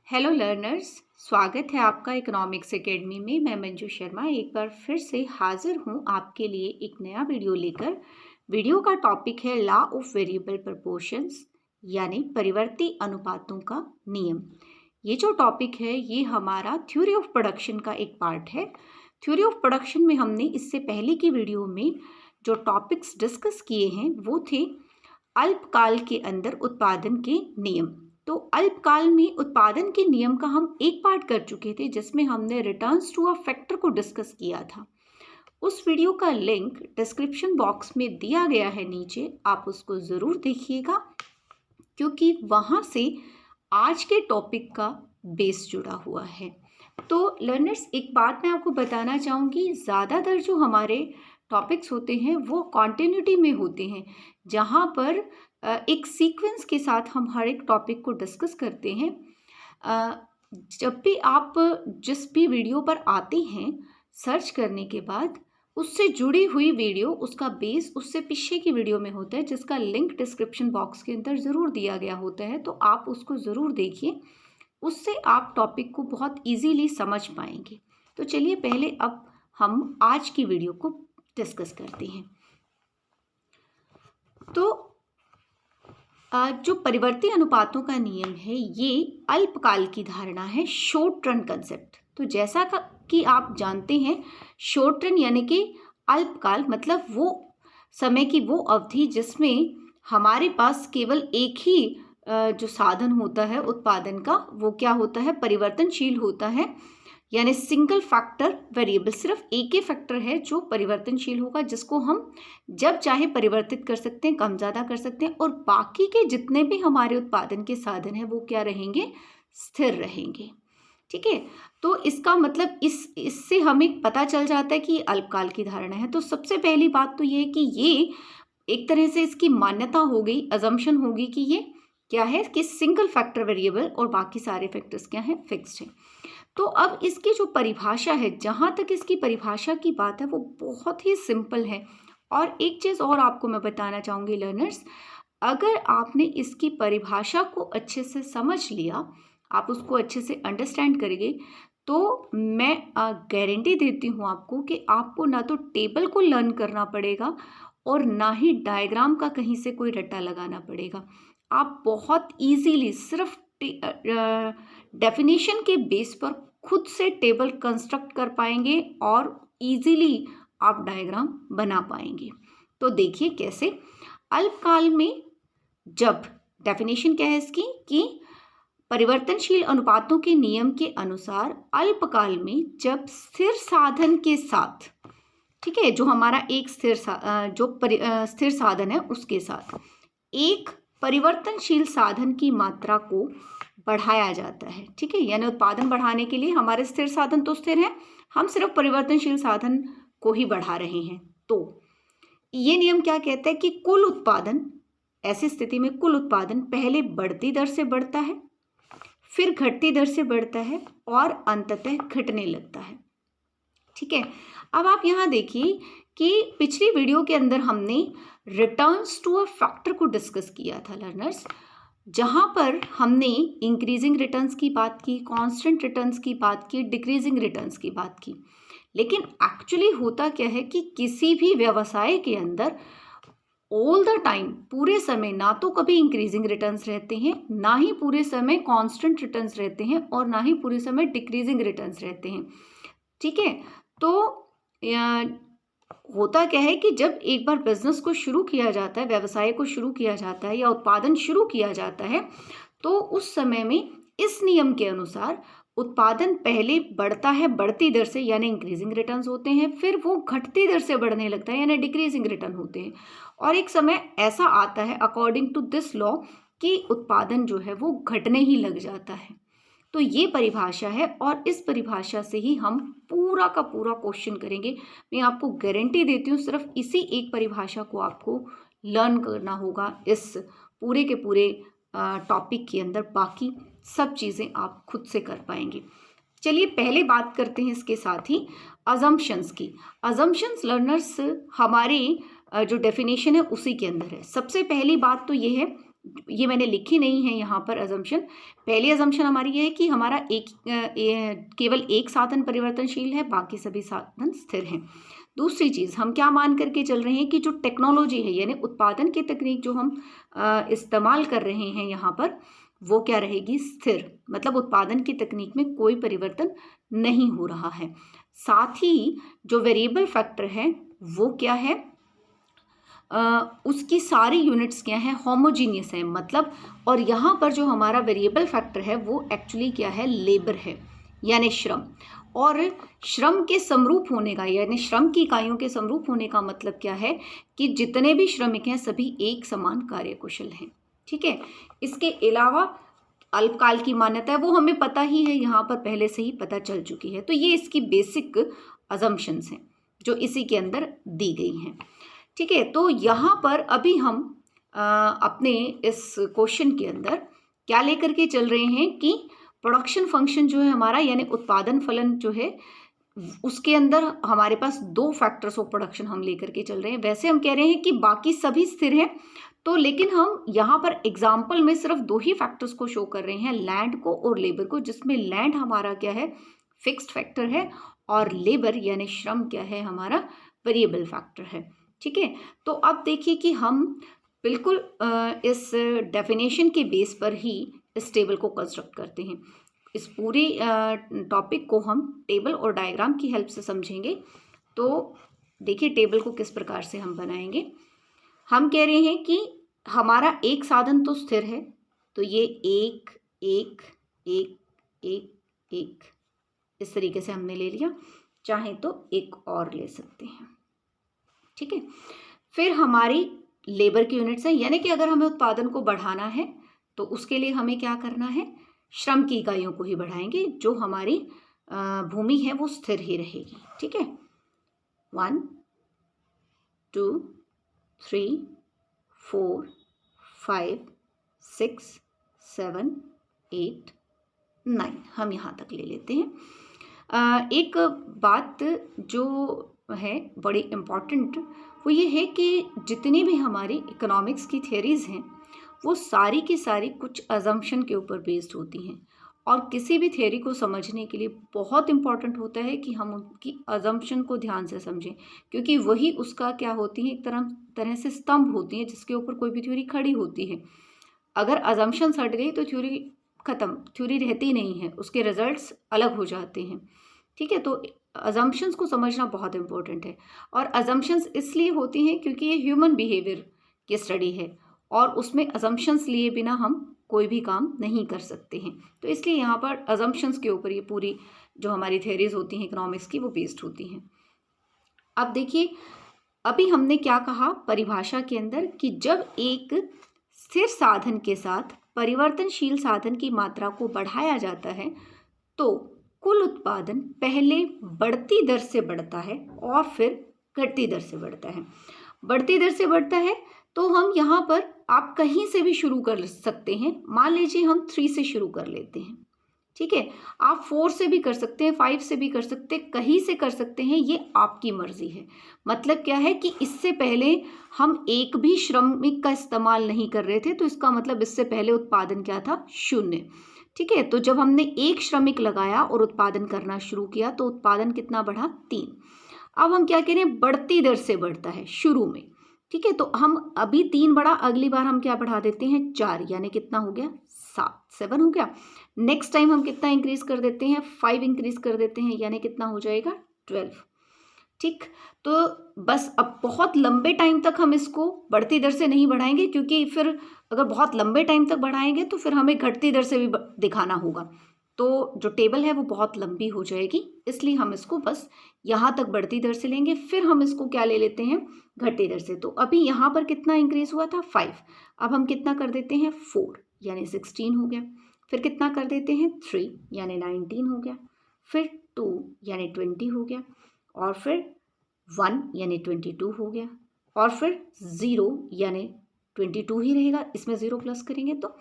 Hello learners, स्वागत है आपका इकोनॉमिक्स एकेडमी में। मैं मंजू शर्मा एक बार फिर से हाजिर हूँ आपके लिए एक नया वीडियो लेकर। वीडियो का टॉपिक है लॉ ऑफ वेरिएबल प्रपोर्शंस, यानी परिवर्ती अनुपातों का नियम। ये जो टॉपिक है ये हमारा थ्योरी ऑफ प्रोडक्शन का एक पार्ट है। थ्योरी ऑफ प्रोडक्शन में हमने इससे पहले की वीडियो में जो टॉपिक्स डिस्कस किए हैं वो थे अल्पकाल के अंदर उत्पादन के नियम। तो अल्पकाल में उत्पादन के नियम का हम एक पार्ट कर चुके थे जिसमें हमने रिटर्न्स टू अ फैक्टर को डिस्कस किया था। उस वीडियो का लिंक डिस्क्रिप्शन बॉक्स में दिया गया है नीचे, आप उसको ज़रूर देखिएगा क्योंकि वहाँ से आज के टॉपिक का बेस जुड़ा हुआ है। तो लर्नर्स, एक बात मैं आपको बताना चाहूँगी, ज़्यादातर जो हमारे टॉपिक्स होते हैं वो कॉन्टिन्यूटी में होते हैं, जहाँ पर एक सीक्वेंस के साथ हम हर एक टॉपिक को डिस्कस करते हैं। जब भी आप जिस भी वीडियो पर आते हैं, सर्च करने के बाद उससे जुड़ी हुई वीडियो, उसका बेस उससे पीछे की वीडियो में होता है, जिसका लिंक डिस्क्रिप्शन बॉक्स के अंदर ज़रूर दिया गया होता है। तो आप उसको ज़रूर देखिए, उससे आप टॉपिक को बहुत इजीली समझ पाएंगे। तो चलिए पहले अब हम आज की वीडियो को डिस्कस करते हैं। तो जो परिवर्ती अनुपातों का नियम है ये अल्पकाल की धारणा है, शॉर्ट रन कंसेप्ट। तो जैसा कि आप जानते हैं, शॉर्ट रन यानी कि अल्पकाल मतलब वो समय की वो अवधि जिसमें हमारे पास केवल एक ही जो साधन होता है उत्पादन का, वो क्या होता है, परिवर्तनशील होता है, यानी सिंगल फैक्टर वेरिएबल। सिर्फ एक ही फैक्टर है जो परिवर्तनशील होगा, जिसको हम जब चाहे परिवर्तित कर सकते हैं, कम ज़्यादा कर सकते हैं, और बाकी के जितने भी हमारे उत्पादन के साधन हैं वो क्या रहेंगे, स्थिर रहेंगे। ठीक है, तो इसका मतलब इससे हमें पता चल जाता है कि ये अल्पकाल की धारणा है। तो सबसे पहली बात तो ये है कि ये एक तरह से इसकी मान्यता हो गई, अजम्पशन होगी कि ये क्या है कि सिंगल फैक्टर वेरिएबल और बाकी सारे फैक्टर्स क्या हैं, फिक्स्ड हैं। तो अब इसकी जो परिभाषा है, जहाँ तक इसकी परिभाषा की बात है, वो बहुत ही सिंपल है। और एक चीज़ और आपको मैं बताना चाहूँगी लर्नर्स, अगर आपने इसकी परिभाषा को अच्छे से समझ लिया, आप उसको अच्छे से अंडरस्टैंड करेंगे, तो मैं गारंटी देती हूँ आपको कि आपको ना तो टेबल को लर्न करना पड़ेगा और ना ही डायग्राम का कहीं से कोई रट्टा लगाना पड़ेगा। आप बहुत इजीली सिर्फ डेफिनेशन के बेस पर खुद से टेबल कंस्ट्रक्ट कर पाएंगे और इजीली आप डायग्राम बना पाएंगे। तो देखिए कैसे। अल्पकाल में जब डेफिनेशन क्या है इसकी कि परिवर्तनशील अनुपातों के नियम के अनुसार अल्पकाल में जब स्थिर साधन के साथ, ठीक है, जो हमारा एक स्थिर साधन है उसके साथ एक परिवर्तनशील साधन की मात्रा को बढ़ाया जाता है। ठीक है, यानी उत्पादन बढ़ाने के लिए हमारे स्थिर साधन तो स्थिर हैं, हम सिर्फ परिवर्तनशील साधन को ही बढ़ा रहे हैं। तो ये नियम क्या कहता है कि कुल उत्पादन, ऐसी स्थिति में कुल उत्पादन पहले बढ़ती दर से बढ़ता है, फिर घटती दर से बढ़ता है और अंततः घटने लगता है। ठीक है, अब आप यहाँ देखिए कि पिछली वीडियो के अंदर हमने रिटर्न्स टू अ फैक्टर को डिस्कस किया था लर्नर्स, जहाँ पर हमने इंक्रीजिंग रिटर्न्स की बात की, कांस्टेंट रिटर्न्स की बात की, डिक्रीजिंग रिटर्न्स की बात की। लेकिन एक्चुअली होता क्या है कि किसी भी व्यवसाय के अंदर ऑल द टाइम, पूरे समय, ना तो कभी इंक्रीजिंग रिटर्न्स रहते हैं, ना ही पूरे समय कांस्टेंट रिटर्न्स रहते हैं, और ना ही पूरे समय डिक्रीजिंग रिटर्न्स रहते हैं। ठीक है, तो होता क्या है कि जब एक बार बिजनेस को शुरू किया जाता है, व्यवसाय को शुरू किया जाता है या उत्पादन शुरू किया जाता है, तो उस समय में इस नियम के अनुसार उत्पादन पहले बढ़ता है बढ़ती दर से, यानी इंक्रीजिंग रिटर्न्स होते हैं, फिर वो घटती दर से बढ़ने लगता है, यानी डिक्रीजिंग रिटर्न होते हैं, और एक समय ऐसा आता है अकॉर्डिंग टू दिस लॉ कि उत्पादन जो है वो घटने ही लग जाता है। तो ये परिभाषा है और इस परिभाषा से ही हम पूरा का पूरा क्वेश्चन करेंगे। मैं आपको गारंटी देती हूँ, सिर्फ इसी एक परिभाषा को आपको लर्न करना होगा इस पूरे के पूरे टॉपिक के अंदर, बाकी सब चीज़ें आप खुद से कर पाएंगे। चलिए पहले बात करते हैं इसके साथ ही अजम्पशंस की। अजम्पशंस लर्नर्स हमारी जो डेफिनेशन है उसी के अंदर है। सबसे पहली बात तो ये है ये मैंने लिखी नहीं है यहाँ पर अजम्पशन। पहली अजम्पशन हमारी ये है कि हमारा केवल एक साधन परिवर्तनशील है, बाकी सभी साधन स्थिर हैं। दूसरी चीज़ हम क्या मान करके चल रहे हैं कि जो टेक्नोलॉजी है यानी उत्पादन की तकनीक जो हम इस्तेमाल कर रहे हैं यहाँ पर, वो क्या रहेगी, स्थिर। मतलब उत्पादन की तकनीक में कोई परिवर्तन नहीं हो रहा है। साथ ही जो वेरिएबल फैक्टर है वो क्या है, उसकी सारी यूनिट्स क्या हैं, होमोजीनियस है। मतलब और यहाँ पर जो हमारा वेरिएबल फैक्टर है वो एक्चुअली क्या है, लेबर है यानी श्रम। और श्रम के समरूप होने का यानी श्रम की इकाइयों के समरूप होने का मतलब क्या है कि जितने भी श्रमिक हैं सभी एक समान कार्यकुशल हैं। ठीक है। इसके अलावा अल्पकाल की मान्यता है वो हमें पता ही है, यहाँ पर पहले से ही पता चल चुकी है। तो ये इसकी बेसिक अजम्पशंस हैं जो इसी के अंदर दी गई हैं। ठीक है। तो यहाँ पर अभी हम अपने इस क्वेश्चन के अंदर क्या लेकर के चल रहे हैं कि प्रोडक्शन फंक्शन जो है हमारा यानी उत्पादन फलन जो है उसके अंदर हमारे पास दो फैक्टर्स ऑफ प्रोडक्शन हम लेकर के चल रहे हैं। वैसे हम कह रहे हैं कि बाकी सभी स्थिर हैं, तो लेकिन हम यहाँ पर एग्जाम्पल में सिर्फ दो ही फैक्टर्स को शो कर रहे हैं, लैंड को और लेबर को, जिसमें लैंड हमारा क्या है, फिक्स्ड फैक्टर है और लेबर यानी श्रम क्या है, हमारा वेरिएबल फैक्टर है। ठीक है। तो अब देखिए कि हम बिल्कुल इस डेफिनेशन के बेस पर ही इस टेबल को कंस्ट्रक्ट करते हैं। इस पूरी टॉपिक को हम टेबल और डायग्राम की हेल्प से समझेंगे। तो देखिए टेबल को किस प्रकार से हम बनाएंगे। हम कह रहे हैं कि हमारा एक साधन तो स्थिर है, तो ये एक एक एक एक एक इस तरीके से हमने ले लिया, चाहे तो एक और ले सकते हैं। ठीक है। फिर हमारी लेबर की यूनिट्स है, यानी कि अगर हमें उत्पादन को बढ़ाना है तो उसके लिए हमें क्या करना है, श्रम की इकाइयों को ही बढ़ाएंगे। जो हमारी भूमि है वो स्थिर ही रहेगी। ठीक है। 1 2 3 4 5 6 7 8 9 हम यहाँ तक ले लेते हैं। एक बात जो है बड़ी इम्पॉर्टेंट वो ये है कि जितनी भी हमारी इकोनॉमिक्स की थियरीज हैं वो सारी की सारी कुछ अजम्पशन के ऊपर बेस्ड होती हैं, और किसी भी थियरी को समझने के लिए बहुत इम्पॉर्टेंट होता है कि हम उनकी अजम्पशन को ध्यान से समझें, क्योंकि वही उसका क्या होती है, एक तरह से स्तंभ होती हैं जिसके ऊपर कोई भी थ्योरी खड़ी होती है। अगर अजम्पशन हट गई तो थ्योरी खत्म, थ्योरी रहती नहीं है, उसके रिजल्ट्स अलग हो जाते हैं। ठीक है। तो अजम्पशंस को समझना बहुत इंपॉर्टेंट है, और अजम्पशंस इसलिए होती हैं क्योंकि ये ह्यूमन बिहेवियर की स्टडी है और उसमें अजम्पशंस लिए बिना हम कोई भी काम नहीं कर सकते हैं। तो इसलिए यहाँ पर अजम्पशंस के ऊपर ये पूरी जो हमारी थ्योरीज होती हैं इकोनॉमिक्स की वो बेस्ड होती हैं। अब देखिए अभी हमने क्या कहा परिभाषा के अंदर कि जब एक स्थिर साधन के साथ परिवर्तनशील साधन की मात्रा को बढ़ाया जाता है तो कुल उत्पादन पहले बढ़ती दर से बढ़ता है और फिर घटती दर से बढ़ता है। बढ़ती दर से बढ़ता है तो हम यहाँ पर आप कहीं से भी शुरू कर सकते हैं। मान लीजिए हम 3 से शुरू कर लेते हैं। ठीक है। आप 4 से भी कर सकते हैं, 5 से भी कर सकते हैं, कहीं से कर सकते हैं, ये आपकी मर्जी है। मतलब क्या है कि इससे पहले हम एक भी श्रमिक का इस्तेमाल नहीं कर रहे थे, तो इसका मतलब इससे पहले उत्पादन क्या था, 0। ठीक है। तो जब हमने एक श्रमिक लगाया और उत्पादन करना शुरू किया तो उत्पादन कितना बढ़ा, 3। अब हम क्या कह रहे हैं, बढ़ती दर से बढ़ता है शुरू में। ठीक है। तो हम अभी 3 बढ़ा, अगली बार हम क्या बढ़ा देते हैं, 4, यानी कितना हो गया, 7 हो गया। नेक्स्ट टाइम हम कितना इंक्रीज कर देते हैं, 5 इंक्रीज कर देते हैं, यानी कितना हो जाएगा, 12। ठीक। तो बस अब बहुत लंबे टाइम तक हम इसको बढ़ती दर से नहीं बढ़ाएंगे, क्योंकि फिर अगर बहुत लंबे टाइम तक बढ़ाएंगे तो फिर हमें घटती दर से भी दिखाना होगा, तो जो टेबल है वो बहुत लंबी हो जाएगी। इसलिए हम इसको बस यहाँ तक बढ़ती दर से लेंगे, फिर हम इसको क्या ले लेते हैं, घटती दर से। तो अभी यहाँ पर कितना इंक्रीज हुआ था, 5। अब हम कितना कर देते हैं, 4, यानी 16 हो गया। फिर कितना कर देते हैं, 3, यानी 19 हो गया। फिर 2 यानी 20 हो गया, और फिर 1 यानी 22 हो गया, और फिर 0 यानी 22 ही रहेगा, इसमें 0 प्लस करेंगे तो।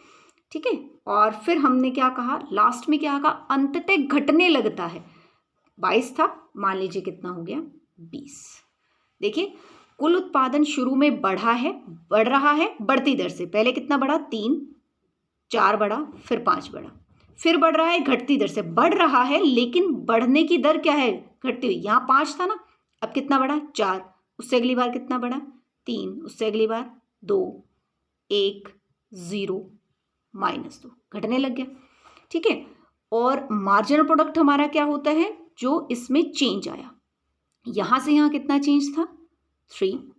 ठीक है। और फिर हमने क्या कहा, लास्ट में क्या कहा, अंततः घटने लगता है। 22 था, मान लीजिए कितना हो गया, 20। देखिए कुल उत्पादन शुरू में बढ़ रहा है बढ़ती दर से। पहले कितना बढ़ा? 3, 4 बढ़ा, फिर 5 बढ़ा, फिर बढ़ रहा है घटती दर से। बढ़ रहा है लेकिन बढ़ने की दर क्या है? घटती हुई। यहाँ 5 था ना, अब कितना बढ़ा? 4। उससे अगली बार कितना बढ़ा? 3। उससे अगली बार 2, 1, 0, -2, घटने लग गया। ठीक है। और मार्जिनल प्रोडक्ट हमारा क्या होता है? जो इसमें चेंज आया, यहां से यहां कितना चेंज था? 3।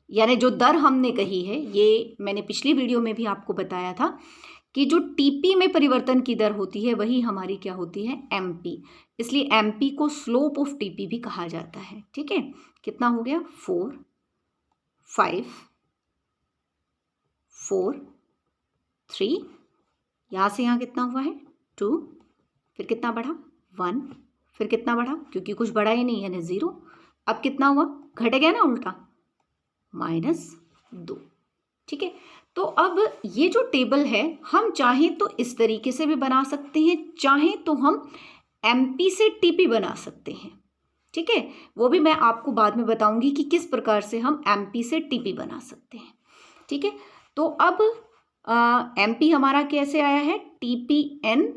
यानी जो दर हमने कही है, ये मैंने पिछली वीडियो में भी आपको बताया था कि जो टीपी में परिवर्तन की दर होती है वही हमारी क्या होती है? एमपी। इसलिए एमपी को स्लोप ऑफ टीपी भी कहा जाता है। ठीक है। कितना हो गया? 4, 5, 4, 3, यहां से यहां कितना हुआ है? 2, फिर कितना बढ़ा? 1, फिर कितना बढ़ा? क्योंकि कुछ बढ़ा ही नहीं यानी 0। अब कितना हुआ? घट गया ना उल्टा, -2। ठीक है। तो अब ये जो टेबल है हम चाहें तो इस तरीके से भी बना सकते हैं, चाहें तो हम एमपी से टीपी बना सकते हैं। ठीक है। वो भी मैं आपको बाद में बताऊंगी कि किस प्रकार से हम एमपी से टीपी बना सकते हैं। ठीक है। तो अब एमपी हमारा कैसे आया है? TPN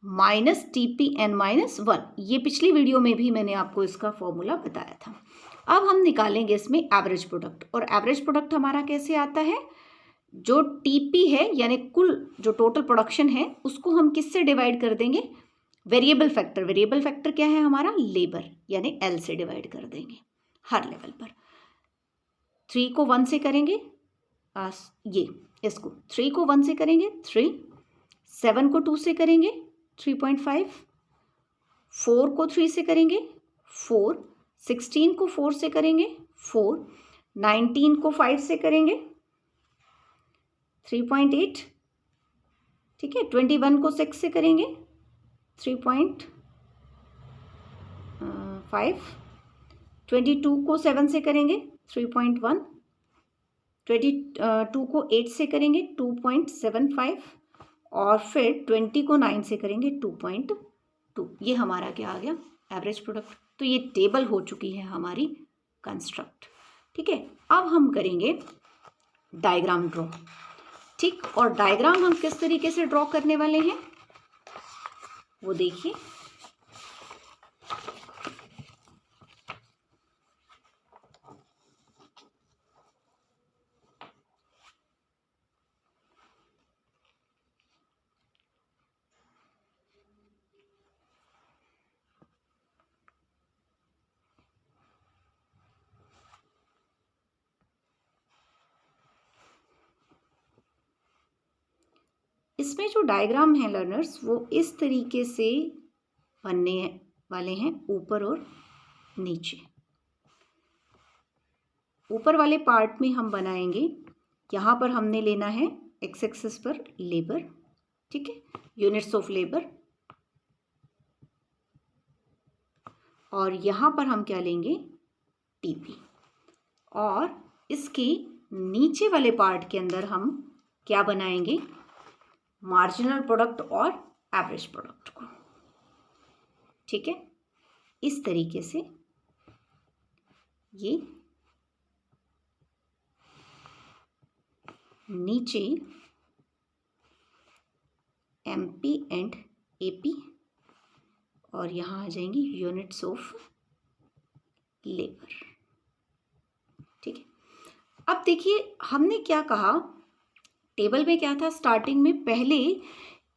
minus TPN -1। ये पिछली वीडियो में भी मैंने आपको इसका फॉर्मूला बताया था। अब हम निकालेंगे इसमें एवरेज प्रोडक्ट, और एवरेज प्रोडक्ट हमारा कैसे आता है? जो टीपी है यानी कुल जो टोटल प्रोडक्शन है उसको हम किससे डिवाइड कर देंगे? Variable factor. वेरिएबल फैक्टर क्या है हमारा? लेबर, यानी L से डिवाइड कर देंगे हर लेवल पर। 3 को 1 से करेंगे, ये इसको 3 को 1 से करेंगे 3, 7 को 2 से करेंगे 3.5, 4 को 3 से करेंगे 4, 16 को 4 से करेंगे 4, 19 को 5 से करेंगे 3.8। ठीक है। 21 को 6 से करेंगे 3.5, 22 को 7 से करेंगे 3.1, 22 को 8 से करेंगे 2.75, और फिर 20 को 9 से करेंगे 2.2। ये हमारा क्या आ गया? Average product. तो ये टेबल हो चुकी है हमारी कंस्ट्रक्ट। ठीक है। अब हम करेंगे डायग्राम ड्रॉ। ठीक। और डायग्राम हम किस तरीके से ड्रॉ करने वाले हैं वो देखिए। इसमें जो डायग्राम है लर्नर्स, वो इस तरीके से बनने वाले हैं, ऊपर और नीचे। ऊपर वाले पार्ट में हम बनाएंगे, यहाँ पर हमने लेना है एक्स एक्सिस पर लेबर। ठीक है। Units of labour. और यहाँ पर हम क्या लेंगे? टीपी। और इसके नीचे वाले पार्ट के अंदर हम क्या बनाएंगे? मार्जिनल प्रोडक्ट और एवरेज प्रोडक्ट को। ठीक है। इस तरीके से ये नीचे एमपी एंड एपी, और यहाँ आ जाएंगी यूनिट्स ऑफ लेबर। ठीक है। अब देखिए हमने क्या कहा, टेबल में क्या था? स्टार्टिंग में पहले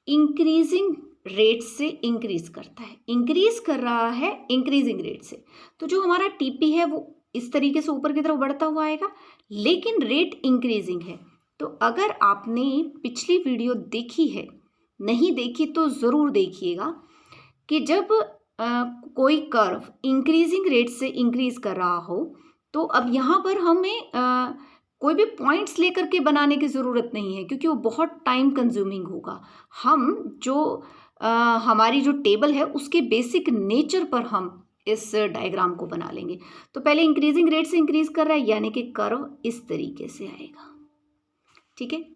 इंक्रीजिंग रेट से इंक्रीज करता है, इंक्रीज कर रहा है इंक्रीजिंग रेट से। तो जो हमारा टीपी है वो इस तरीके से ऊपर की तरफ बढ़ता हुआ आएगा, लेकिन रेट इंक्रीजिंग है। तो अगर आपने पिछली वीडियो देखी है, नहीं देखी तो ज़रूर देखिएगा, कि जब कोई कर्व इंक्रीजिंग रेट से इंक्रीज कर रहा हो तो अब यहाँ पर हमें कोई भी पॉइंट्स लेकर के बनाने की ज़रूरत नहीं है, क्योंकि वो बहुत टाइम कंज्यूमिंग होगा। हम जो हमारी जो टेबल है उसके बेसिक नेचर पर हम इस डायग्राम को बना लेंगे। तो पहले इंक्रीजिंग रेट से इंक्रीज कर रहा है, यानी कि कर्व इस तरीके से आएगा। ठीक है।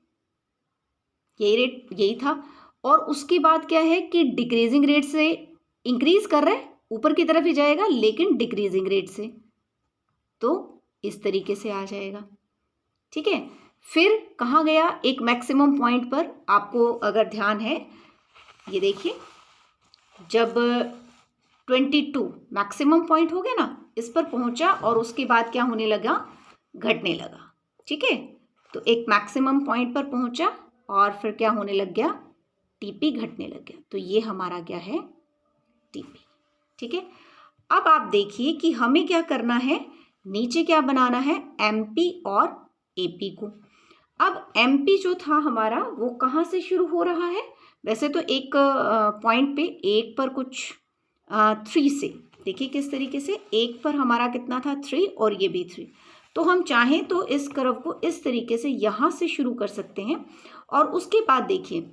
यही था। और उसके बाद क्या है कि डिक्रीजिंग रेट से इंक्रीज कर रहा है, ऊपर की तरफ ही जाएगा, लेकिन डिक्रीजिंग रेट से, तो इस तरीके से आ जाएगा। ठीक है, फिर कहाँ गया, एक मैक्सिमम पॉइंट पर, आपको अगर ध्यान है ये देखिए, जब 22 मैक्सिमम पॉइंट हो गया ना, इस पर पहुंचा और उसके बाद क्या होने लगा, घटने लगा। ठीक है, तो एक मैक्सिमम पॉइंट पर पहुंचा और फिर क्या होने लग गया, टीपी घटने लग गया। तो ये हमारा क्या है, टीपी। ठीक है, अब आप देखिए कि हमें क्या करना है, नीचे क्या बनाना है, एमपी और एपी को। अब एमपी जो था हमारा वो कहाँ से शुरू हो रहा है, वैसे तो एक पॉइंट पे, एक पर कुछ 3 से, देखिए किस तरीके से, एक पर हमारा कितना था 3 और ये भी 3। तो हम चाहें तो इस कर्व को इस तरीके से यहाँ से शुरू कर सकते हैं और उसके बाद देखिए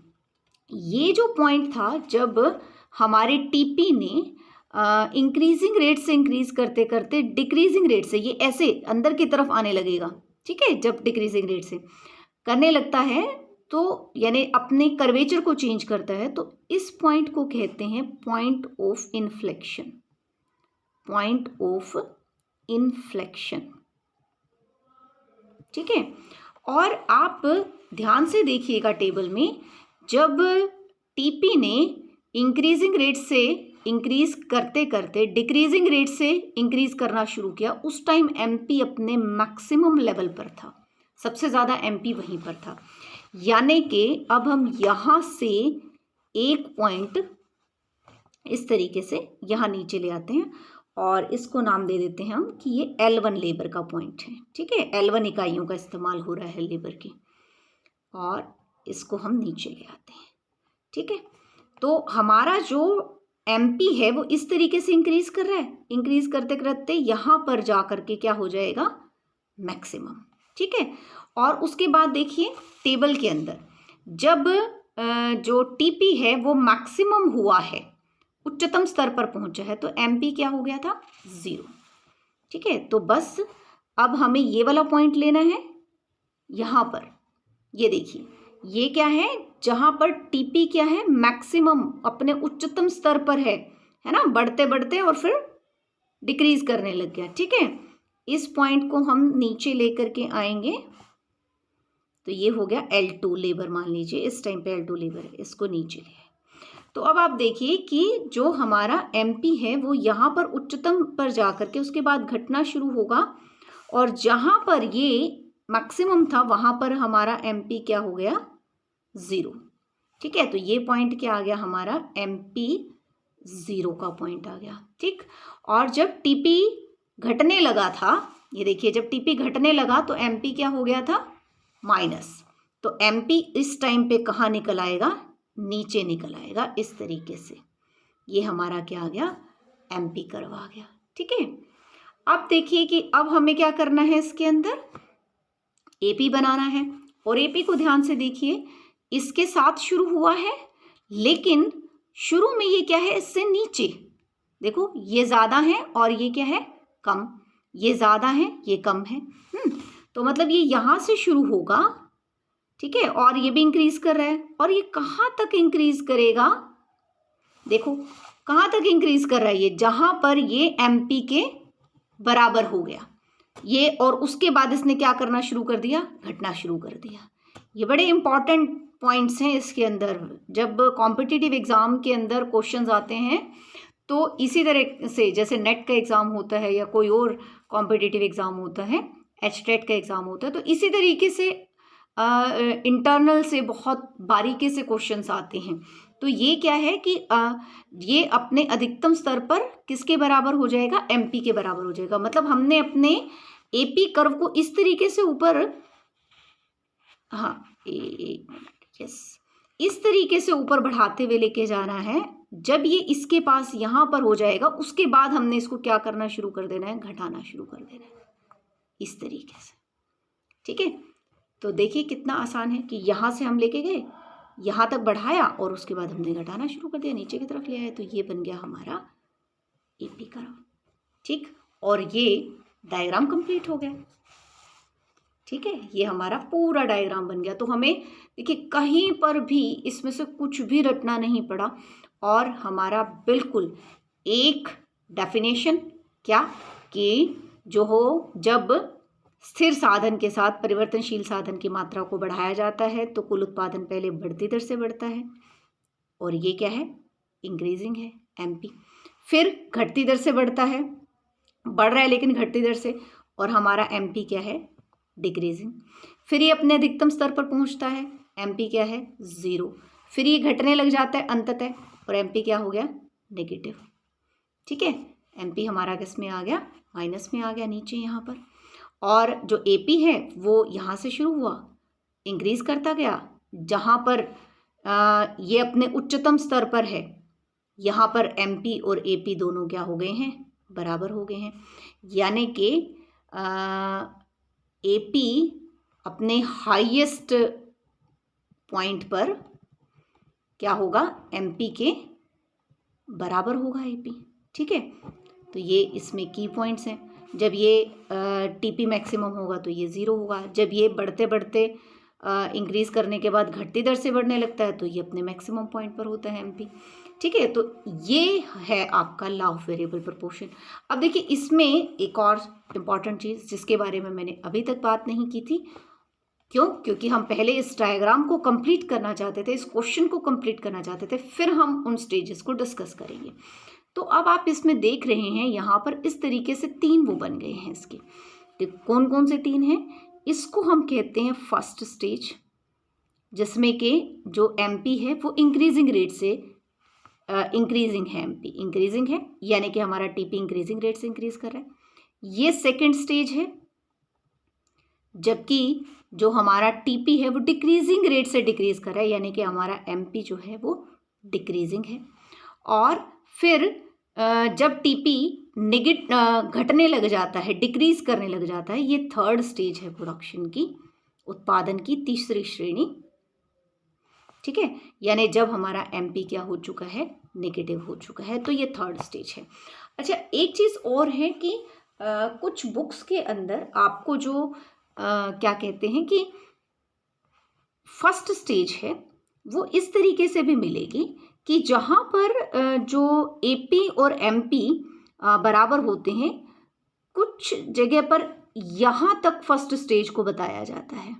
ये जो पॉइंट था, जब हमारे टीपी ने इंक्रीजिंग रेट से इंक्रीज करते करते डिक्रीजिंग रेट से ये ऐसे अंदर की तरफ आने लगेगा। ठीक है, जब डिक्रीजिंग रेट से करने लगता है तो यानी अपने कर्वेचर को चेंज करता है, तो इस पॉइंट को कहते हैं point of inflection, point of inflection. ठीक है, और आप ध्यान से देखिएगा टेबल में, जब टीपी ने इंक्रीजिंग रेट से इंक्रीज करते करते डिक्रीजिंग रेट से इंक्रीज करना शुरू किया, उस टाइम एमपी अपने मैक्सिमम लेवल पर था, सबसे ज़्यादा एमपी वहीं पर था। यानी कि अब हम यहाँ से एक पॉइंट इस तरीके से यहाँ नीचे ले आते हैं और इसको नाम दे देते हैं हम कि ये L1 लेबर का पॉइंट है। ठीक है, L1 इकाइयों का इस्तेमाल हो रहा है लेबर की, और इसको हम नीचे ले आते हैं। ठीक है, तो हमारा जो एमपी है वो इस तरीके से इंक्रीज कर रहा है, इंक्रीज करते करते यहाँ पर जा करके क्या हो जाएगा, मैक्सिमम। ठीक है, और उसके बाद देखिए टेबल के अंदर जब जो टीपी है वो मैक्सिमम हुआ है, उच्चतम स्तर पर पहुंचा है, तो एमपी क्या हो गया था, 0। ठीक है, तो बस अब हमें ये वाला पॉइंट लेना है यहाँ पर, ये देखिए ये क्या है, जहाँ पर टीपी क्या है, मैक्सिमम अपने उच्चतम स्तर पर है ना, बढ़ते बढ़ते और फिर डिक्रीज करने लग गया। ठीक है, इस पॉइंट को हम नीचे लेकर के आएंगे, तो ये हो गया L2 लेबर, मान लीजिए इस टाइम पे L2 लेबर है, इसको नीचे ले। तो अब आप देखिए कि जो हमारा एमपी है वो यहाँ पर उच्चतम पर जा करके उसके बाद घटना शुरू होगा, और जहाँ पर ये मैक्सिमम था वहाँ पर हमारा एमपी क्या हो गया, 0। ठीक है, तो ये पॉइंट क्या आ गया हमारा, एमपी 0 का पॉइंट आ गया। ठीक, और जब टीपी घटने लगा था, ये देखिए जब टीपी घटने लगा तो एमपी क्या हो गया था, माइनस। तो एमपी इस टाइम पे कहाँ निकल आएगा, नीचे निकल आएगा इस तरीके से। ये हमारा क्या आ गया, एमपी कर्व आ गया। ठीक है, अब देखिए कि अब हमें क्या करना है, इसके अंदर एपी बनाना है, और एपी को ध्यान से देखिए, इसके साथ शुरू हुआ है, लेकिन शुरू में ये क्या है, इससे नीचे देखो, ये ज़्यादा है और ये क्या है, कम, ये ज़्यादा है ये कम है। तो मतलब ये यहाँ से शुरू होगा। ठीक है, और ये भी इंक्रीज कर रहा है, और ये कहाँ तक इंक्रीज करेगा, देखो कहाँ तक इंक्रीज कर रहा है, ये जहाँ पर ये एमपी के बराबर हो गया ये, और उसके बाद इसने क्या करना शुरू कर दिया, घटना शुरू कर दिया। ये बड़े इंपॉर्टेंट पॉइंट्स हैं इसके अंदर, जब कॉम्पिटिटिव एग्जाम के अंदर क्वेश्चंस आते हैं तो इसी तरह से, जैसे नेट का एग्ज़ाम होता है या कोई और कॉम्पिटिटिव एग्ज़ाम होता है, HTET का एग्ज़ाम होता है, तो इसी तरीके से इंटरनल से बहुत बारीकी से क्वेश्चंस आते हैं। तो ये क्या है कि ये अपने अधिकतम स्तर पर किसके बराबर हो जाएगा, एमपी के बराबर हो जाएगा। मतलब हमने अपने एपी कर्व को इस तरीके से ऊपर, हाँ यस, इस तरीके से ऊपर बढ़ाते हुए लेके जाना है। जब ये इसके पास यहाँ पर हो जाएगा, उसके बाद हमने इसको क्या करना शुरू कर देना है, घटाना शुरू कर देना है इस तरीके से। ठीक है, तो देखिए कितना आसान है कि यहाँ से हम लेके गए, यहाँ तक बढ़ाया और उसके बाद हमने घटाना शुरू कर दिया, नीचे की तरफ ले आए, तो ये बन गया हमारा एपी कर्व। ठीक, और ये डायग्राम कंप्लीट हो गया। ठीक है, ये हमारा पूरा डायग्राम बन गया। तो हमें देखिए कहीं पर भी इसमें से कुछ भी रटना नहीं पड़ा, और हमारा बिल्कुल एक डेफिनेशन क्या कि जो हो, जब स्थिर साधन के साथ परिवर्तनशील साधन की मात्रा को बढ़ाया जाता है तो कुल उत्पादन पहले बढ़ती दर से बढ़ता है, और ये क्या है, इंक्रीजिंग है, एमपी। फिर घटती दर से बढ़ता है, बढ़ रहा है लेकिन घटती दर से, और हमारा एमपी क्या है, डिक्रीजिंग। फिर ये अपने अधिकतम स्तर पर पहुंचता है, एमपी क्या है, 0। फिर ये घटने लग जाता है अंततः, और एमपी क्या हो गया, नेगेटिव। ठीक है, एमपी हमारा किस में आ गया, माइनस में आ गया नीचे यहाँ पर। और जो एपी है वो यहाँ से शुरू हुआ, इंक्रीज करता गया, जहाँ पर ये अपने उच्चतम स्तर पर है, यहाँ पर एमपी और एपी दोनों क्या हो गए हैं, बराबर हो गए हैं। यानी कि एपी अपने हाईएस्ट पॉइंट पर क्या होगा, एमपी के बराबर होगा एपी। ठीक है, तो ये इसमें की पॉइंट्स हैं। जब ये टीपी मैक्सिमम होगा तो ये 0 होगा। जब ये बढ़ते बढ़ते इंक्रीज करने के बाद घटती दर से बढ़ने लगता है तो ये अपने मैक्सिमम पॉइंट पर होता है एमपी। ठीक है, तो ये है आपका लॉ ऑफ वेरिएबल प्रोपोर्शन। अब देखिए इसमें एक और इम्पॉर्टेंट चीज़ जिसके बारे में मैंने अभी तक बात नहीं की थी, क्यों, क्योंकि हम पहले इस डायग्राम को कंप्लीट करना चाहते थे, इस क्वेश्चन को कंप्लीट करना चाहते थे, फिर हम उन स्टेजेस को डिस्कस करेंगे। तो अब आप इसमें देख रहे हैं यहाँ पर इस तरीके से 3 वो बन गए हैं इसके। तो कौन कौन से 3 हैं, इसको हम कहते हैं फर्स्ट स्टेज, जिसमें कि जो एमपी है वो इंक्रीजिंग रेट से इंक्रीजिंग है, एमपी इंक्रीजिंग है, यानी कि हमारा टीपी इंक्रीजिंग रेट से इंक्रीज कर रहा है। ये सेकेंड स्टेज है, जबकि जो हमारा टीपी है वो डिक्रीजिंग रेट से डिक्रीज कर रहा है, यानी कि हमारा एमपी जो है वो डिक्रीजिंग है। और फिर जब टीपी घटने लग जाता है, डिक्रीज करने लग जाता है, ये थर्ड स्टेज है प्रोडक्शन की, उत्पादन की तीसरी श्रेणी। ठीक है, यानी जब हमारा एमपी क्या हो चुका है, नेगेटिव हो चुका है, तो ये थर्ड स्टेज है। अच्छा, एक चीज़ और है कि कुछ बुक्स के अंदर आपको जो क्या कहते हैं कि फर्स्ट स्टेज है वो इस तरीके से भी मिलेगी कि जहाँ पर जो एपी और एमपी बराबर होते हैं, कुछ जगह पर यहाँ तक फर्स्ट स्टेज को बताया जाता है।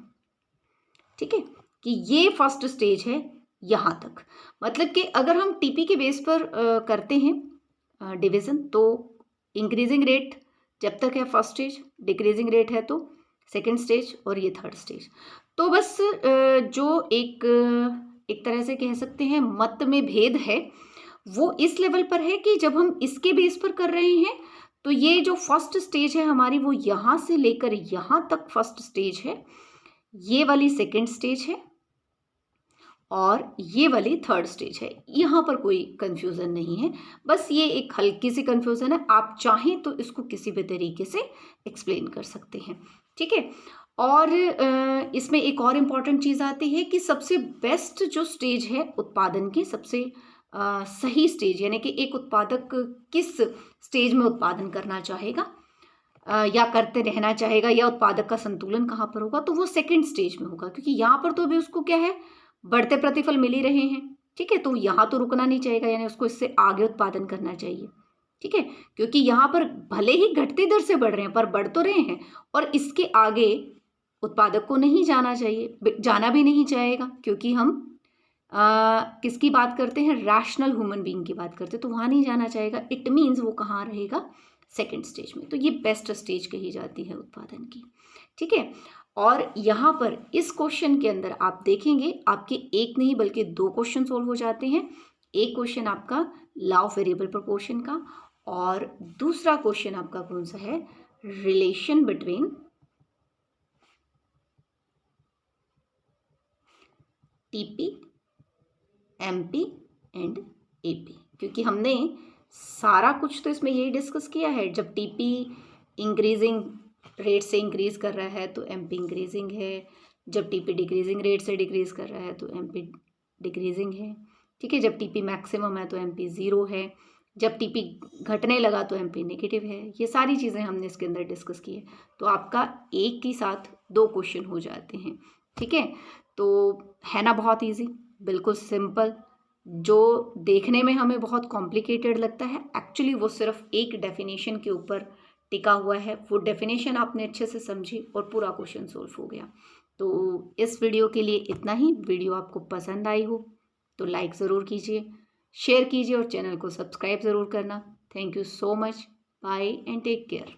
ठीक है, कि ये फर्स्ट स्टेज है यहाँ तक, मतलब कि अगर हम टीपी के बेस पर करते हैं डिवीज़न, तो इंक्रीजिंग रेट जब तक है फर्स्ट स्टेज, डिक्रीजिंग रेट है तो सेकेंड स्टेज, और ये थर्ड स्टेज। तो बस जो एक तरह से कह सकते हैं मत में भेद है, वो इस लेवल पर है कि जब हम इसके बेस पर कर रहे हैं तो ये जो फर्स्ट स्टेज है हमारी वो यहाँ से लेकर यहाँ तक फर्स्ट स्टेज है, ये वाली सेकेंड स्टेज है, और ये वाली थर्ड स्टेज है। यहाँ पर कोई कंफ्यूजन नहीं है, बस ये एक हल्की सी कंफ्यूजन है, आप चाहें तो इसको किसी भी तरीके से एक्सप्लेन कर सकते हैं। ठीक है, और इसमें एक और इम्पॉर्टेंट चीज़ आती है कि सबसे बेस्ट जो स्टेज है उत्पादन की, सबसे सही स्टेज, यानी कि एक उत्पादक किस स्टेज में उत्पादन करना चाहेगा या करते रहना चाहेगा, या उत्पादक का संतुलन कहाँ पर होगा, तो वो सेकेंड स्टेज में होगा, क्योंकि यहाँ पर तो अभी उसको क्या है, बढ़ते प्रतिफल मिल ही रहे हैं। ठीक है, तो यहाँ तो रुकना नहीं चाहिए, यानी उसको इससे आगे उत्पादन करना चाहिए। ठीक है, क्योंकि यहाँ पर भले ही घटती दर से बढ़ रहे हैं पर बढ़ तो रहे हैं, और इसके आगे उत्पादक को नहीं जाना चाहिए, जाना भी नहीं चाहेगा, क्योंकि हम किसकी बात करते हैं, रैशनल ह्यूमन बीइंग की बात करते हैं, तो वहाँ नहीं जाना चाहेगा। इट मीन्स वो कहाँ रहेगा, सेकेंड स्टेज में। तो ये बेस्ट स्टेज कही जाती है उत्पादन की। ठीक है, और यहाँ पर इस क्वेश्चन के अंदर आप देखेंगे आपके एक नहीं बल्कि 2 क्वेश्चन सोल्व हो जाते हैं। एक क्वेश्चन आपका लॉ ऑफ वेरिएबल प्रोपोर्शन का, और दूसरा क्वेश्चन आपका कौन सा है, relation between TP, MP and AP. क्योंकि हमने सारा कुछ तो इसमें यही डिस्कस किया है, जब टीपी इंक्रीजिंग रेट से इंक्रीज कर रहा है तो एमपी इंक्रीजिंग है, जब टीपी डिक्रीजिंग रेट से डिक्रीज कर रहा है तो एमपी डिक्रीजिंग है। ठीक है, जब टीपी मैक्सिमम है तो एमपी 0 है, जब टीपी घटने लगा तो एमपी नेगेटिव है। ये सारी चीज़ें हमने इसके अंदर डिस्कस की है, तो आपका एक ही साथ 2 क्वेश्चन हो जाते हैं। ठीक है, तो है ना बहुत ईजी, बिल्कुल सिंपल। जो देखने में हमें बहुत कॉम्प्लिकेटेड लगता है, एक्चुअली वो सिर्फ एक डेफिनेशन के ऊपर टिका हुआ है, वो डेफिनेशन आपने अच्छे से समझी और पूरा क्वेश्चन सोल्व हो गया। तो इस वीडियो के लिए इतना ही। वीडियो आपको पसंद आई हो तो लाइक ज़रूर कीजिए, शेयर कीजिए और चैनल को सब्सक्राइब ज़रूर करना। Thank you so much. Bye and take care.